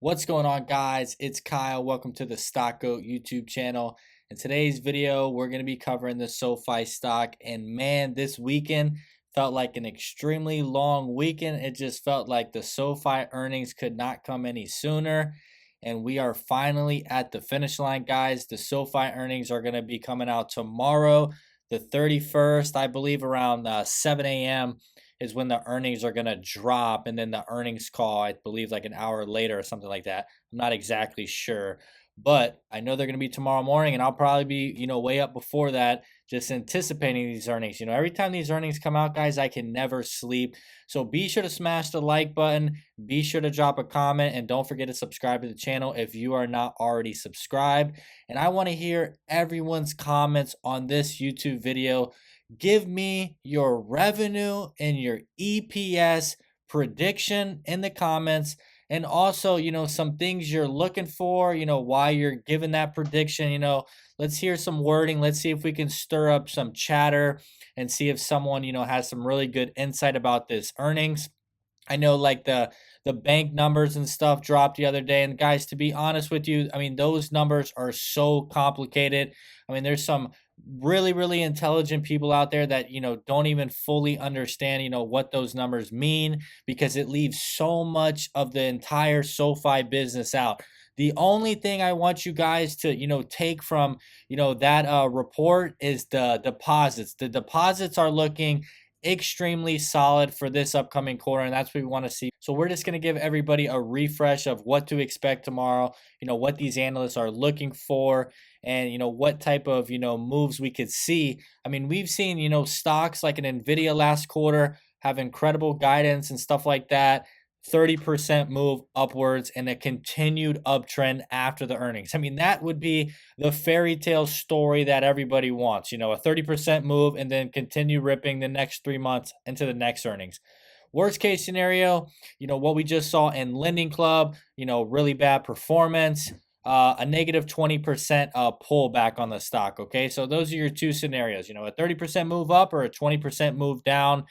What's going on, guys? It's Kyle. Welcome to the Stock Goat YouTube channel. In today's video, we're going to be covering the SoFi stock. And man, this weekend felt like an extremely long weekend. It just felt like the SoFi earnings could not come any sooner. And we are finally at the finish line, guys. The SoFi earnings are going to be coming out tomorrow, the 31st, I believe, around 7 a.m. is when the earnings are going to drop, and then the earnings call, I believe, like an hour later or something like that. I'm not exactly sure, but I know they're going to be tomorrow morning, and I'll probably be, way up before that, just anticipating these earnings. Every time these earnings come out, guys, I can never sleep. So be sure to smash the like button, be sure to drop a comment, and don't forget to subscribe to the channel if you are not already subscribed. And I want to hear everyone's comments on this YouTube video. Give me your revenue and your EPS prediction in the comments. And also, some things you're looking for, why you're giving that prediction. Let's hear some wording. Let's see if we can stir up some chatter and see if someone, has some really good insight about this earnings. I know like the bank numbers and stuff dropped the other day. And guys, to be honest with you, I mean, those numbers are so complicated. I mean, there's some really intelligent people out there that, don't even fully understand, what those numbers mean, because it leaves so much of the entire SoFi business out. The only thing I want you guys to, take from, that report is the deposits. The deposits are looking extremely solid for this upcoming quarter, and that's what we want to see. So we're just going to give everybody a refresh of what to expect tomorrow, what these analysts are looking for, and what type of moves we could see. I mean, we've seen stocks like an Nvidia last quarter have incredible guidance and stuff like that, 30% move upwards and a continued uptrend after the earnings. I mean, that would be the fairy tale story that everybody wants, a 30% move and then continue ripping the next 3 months into the next earnings. Worst case scenario, what we just saw in Lending Club, really bad performance, a negative 20% pullback on the stock. Okay, so those are your two scenarios, a 30% move up or a 20% move down.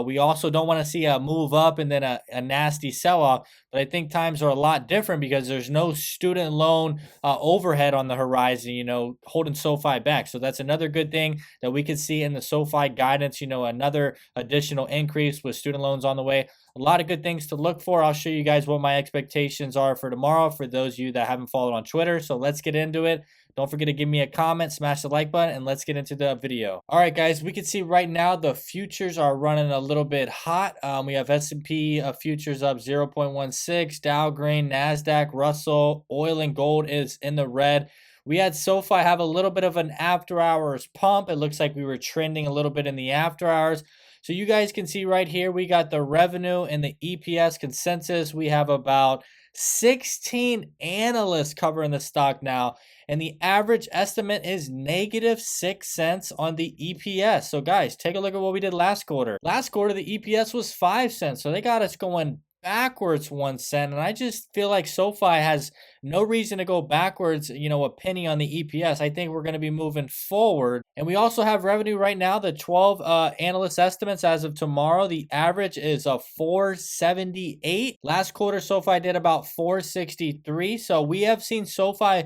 We also don't want to see a move up and then a nasty sell-off, but I think times are a lot different because there's no student loan overhead on the horizon, holding SoFi back. So that's another good thing that we could see in the SoFi guidance, another additional increase with student loans on the way. A lot of good things to look for. I'll show you guys what my expectations are for tomorrow for those of you that haven't followed on Twitter. So let's get into it. Don't forget to give me a comment, smash the like button, and let's get into the video. All right, guys, we can see right now the futures are running a little bit hot. We have S&P futures up 0.16, Dow Green, NASDAQ, Russell, oil and gold is in the red. We had SoFi have a little bit of an after hours pump. It looks like we were trending a little bit in the after hours. So you guys can see right here, we got the revenue and the EPS consensus. We have about 16 analysts covering the stock now, and the average estimate is negative 6 cents on the EPS. So guys, take a look at what we did last quarter. Last quarter, the EPS was 5 cents. So they got us going backwards 1 cent. And I just feel like SoFi has no reason to go backwards, a penny on the EPS. I think we're going to be moving forward. And we also have revenue right now, the 12 analyst estimates as of tomorrow. The average is a 478. Last quarter, SoFi did about 463. So we have seen SoFi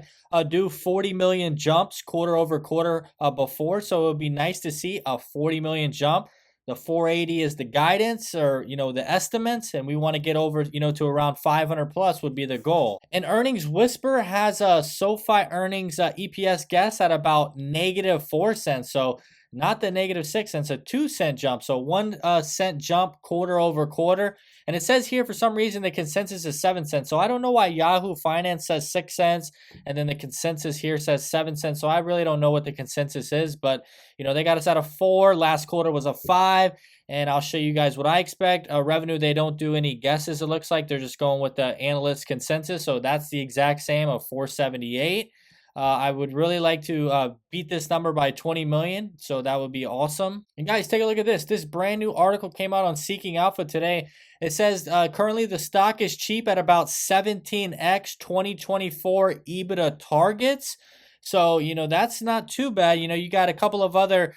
do 40 million jumps quarter over quarter before. So it would be nice to see a 40 million jump. The 480 is the guidance or, the estimates, and we want to get over, to around 500 plus would be the goal. And Earnings Whisper has a SoFi earnings EPS guess at about negative 4 cents. So not the negative 6 cents, a 2 cent jump. So 1 cent jump quarter over quarter. And it says here for some reason the consensus is 7 cents. So I don't know why Yahoo Finance says 6 cents and then the consensus here says 7 cents. So I really don't know what the consensus is, but they got us at a 4. Last quarter was a 5. And I'll show you guys what I expect. Revenue, they don't do any guesses, it looks like. They're just going with the analyst consensus. So that's the exact same of 478. I would really like to beat this number by 20 million. So that would be awesome. And guys, take a look at this. This brand new article came out on Seeking Alpha today. It says currently the stock is cheap at about 17x 2024 EBITDA targets. So, that's not too bad. You got a couple of other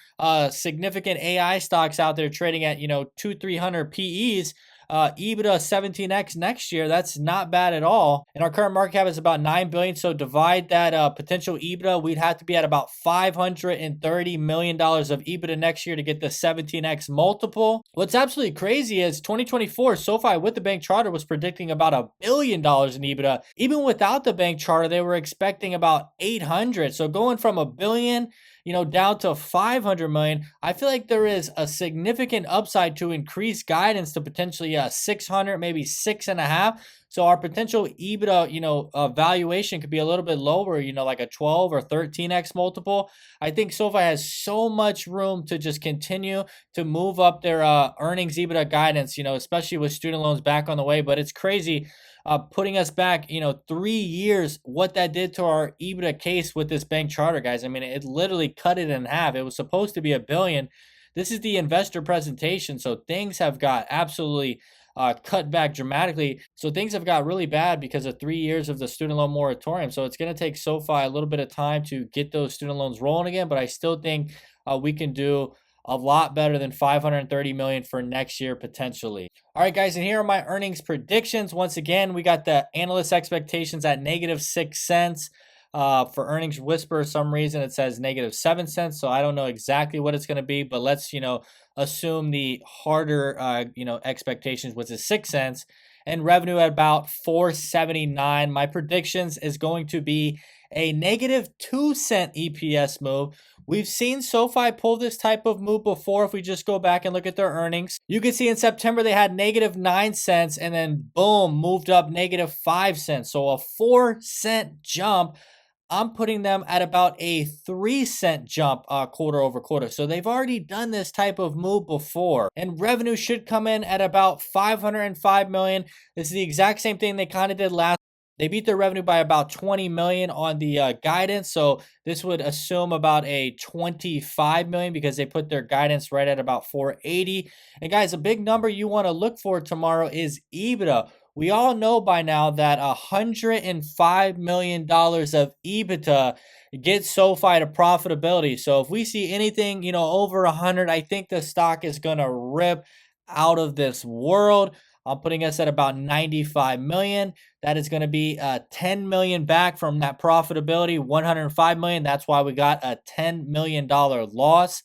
significant AI stocks out there trading at, 200-300 PEs. EBITDA 17x next year. That's not bad at all. And our current market cap is about 9 billion. So divide that potential EBITDA, we'd have to be at about $530 million of EBITDA next year to get the 17x multiple. What's absolutely crazy is 2024, SoFi with the bank charter was predicting about $1 billion in EBITDA. Even without the bank charter, they were expecting about 800. So going from a billion, down to 500 million, I feel like there is a significant upside to increase guidance to potentially 600, maybe 6.5. So our potential EBITDA, valuation could be a little bit lower, like a 12 or 13x multiple. I think SoFi has so much room to just continue to move up their earnings EBITDA guidance, especially with student loans back on the way. But it's crazy putting us back, 3 years, what that did to our EBITDA case with this bank charter, guys. I mean, it literally cut it in half. It was supposed to be a billion. This is the investor presentation. So things have got absolutely cut back dramatically. So things have got really bad because of 3 years of the student loan moratorium. So it's going to take SoFi a little bit of time to get those student loans rolling again. But I still think we can do a lot better than 530 million for next year potentially. All right, guys, and here are my earnings predictions. Once again, we got the analyst expectations at -6 cents. For earnings whisper, some reason it says -7 cents. So I don't know exactly what it's going to be, but let's, assume the harder, expectations, which is 6 cents, and revenue at about 479. My predictions is going to be a -2 cent EPS move. We've seen SoFi pull this type of move before. If we just go back and look at their earnings, you can see in September they had -9 cents and then boom, moved up -5 cents. So a 4 cent jump. I'm putting them at about a 3 cent jump quarter over quarter. So they've already done this type of move before. And revenue should come in at about 505 million. This is the exact same thing they kind of did last. They beat their revenue by about 20 million on the guidance. So this would assume about a 25 million because they put their guidance right at about 480. And guys, a big number you want to look for tomorrow is EBITDA. We all know by now that $105 million of EBITDA gets SoFi to profitability. So if we see anything, over 100, I think the stock is going to rip out of this world. I'm putting us at about 95 million. That is going to be 10 million back from that profitability, 105 million. That's why we got a $10 million loss.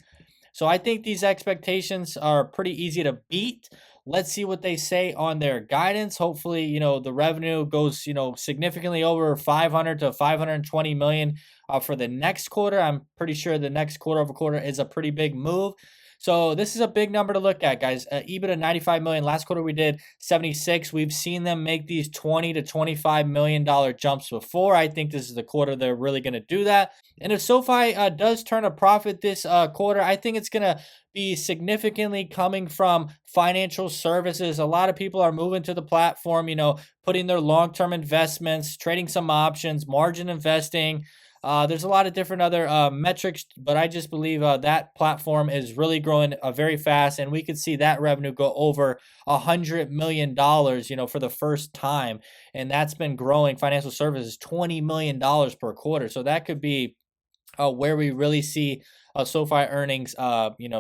So I think these expectations are pretty easy to beat. Let's see what they say on their guidance. Hopefully, the revenue goes, significantly over 500 to 520 million for the next quarter. I'm pretty sure the next quarter over quarter is a pretty big move. So this is a big number to look at, guys. EBITDA 95 million. Last quarter we did 76. We've seen them make these 20 to 25 million dollar jumps before. I think this is the quarter they're really going to do that. And if SoFi does turn a profit this quarter, I think it's going to be significantly coming from financial services. A lot of people are moving to the platform, putting their long-term investments, trading some options, margin investing. There's a lot of different other metrics, but I just believe that platform is really growing very fast, and we could see that revenue go over $100 million, for the first time, and that's been growing. Financial services, $20 million per quarter, so that could be where we really see SoFi earnings,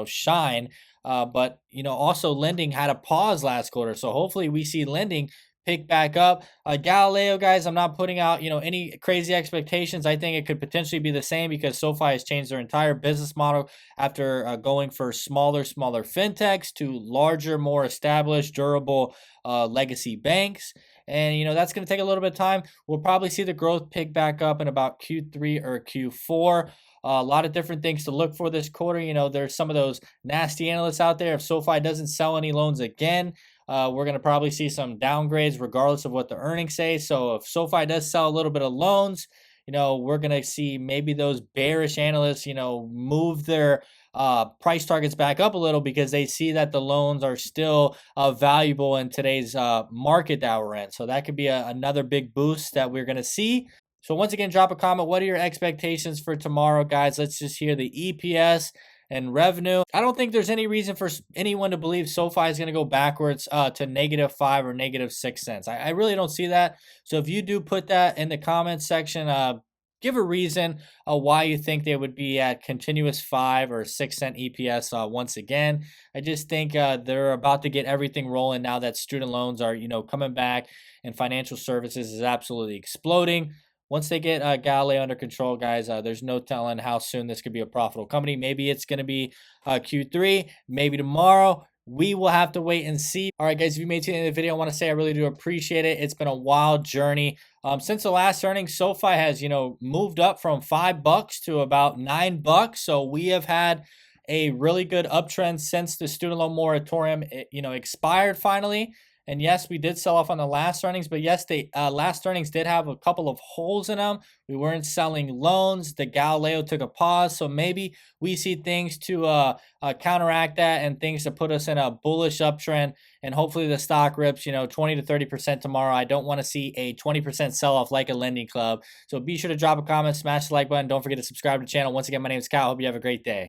shine. But also lending had a pause last quarter, so hopefully we see lending pick back up. Galileo, guys, I'm not putting out, any crazy expectations. I think it could potentially be the same because SoFi has changed their entire business model after going for smaller fintechs to larger, more established, durable legacy banks. And, that's going to take a little bit of time. We'll probably see the growth pick back up in about Q3 or Q4. A lot of different things to look for this quarter. There's some of those nasty analysts out there. If SoFi doesn't sell any loans again, we're going to probably see some downgrades regardless of what the earnings say. So if SoFi does sell a little bit of loans, we're going to see maybe those bearish analysts, move their price targets back up a little because they see that the loans are still valuable in today's market that we're in. So that could be another big boost that we're going to see. So once again, drop a comment. What are your expectations for tomorrow, guys? Let's just hear the EPS and revenue. I don't think there's any reason for anyone to believe SoFi is going to go backwards to -5 or -6 cents. I really don't see that. So if you do, put that in the comments section. give a reason why you think they would be at continuous 5 or 6 cent EPS once again. I just think they're about to get everything rolling now that student loans are, coming back and financial services is absolutely exploding. Once they get Galileo under control, guys, there's no telling how soon this could be a profitable company. Maybe it's going to be Q3, maybe tomorrow. We will have to wait and see. All right, guys, if you made it to the end of the video, I want to say I really do appreciate it. It's been a wild journey. Since the last earnings, SoFi has, moved up from $5 to about $9. So we have had a really good uptrend since the student loan moratorium, expired finally. And yes, we did sell off on the last earnings, but yes, the last earnings did have a couple of holes in them. We weren't selling loans. The Galileo took a pause, so maybe we see things to counteract that and things to put us in a bullish uptrend. And hopefully the stock rips, 20 to 30% tomorrow. I don't want to see a 20% sell-off like a lending club. So be sure to drop a comment, smash the like button. Don't forget to subscribe to the channel. Once again, my name is Kyle. Hope you have a great day.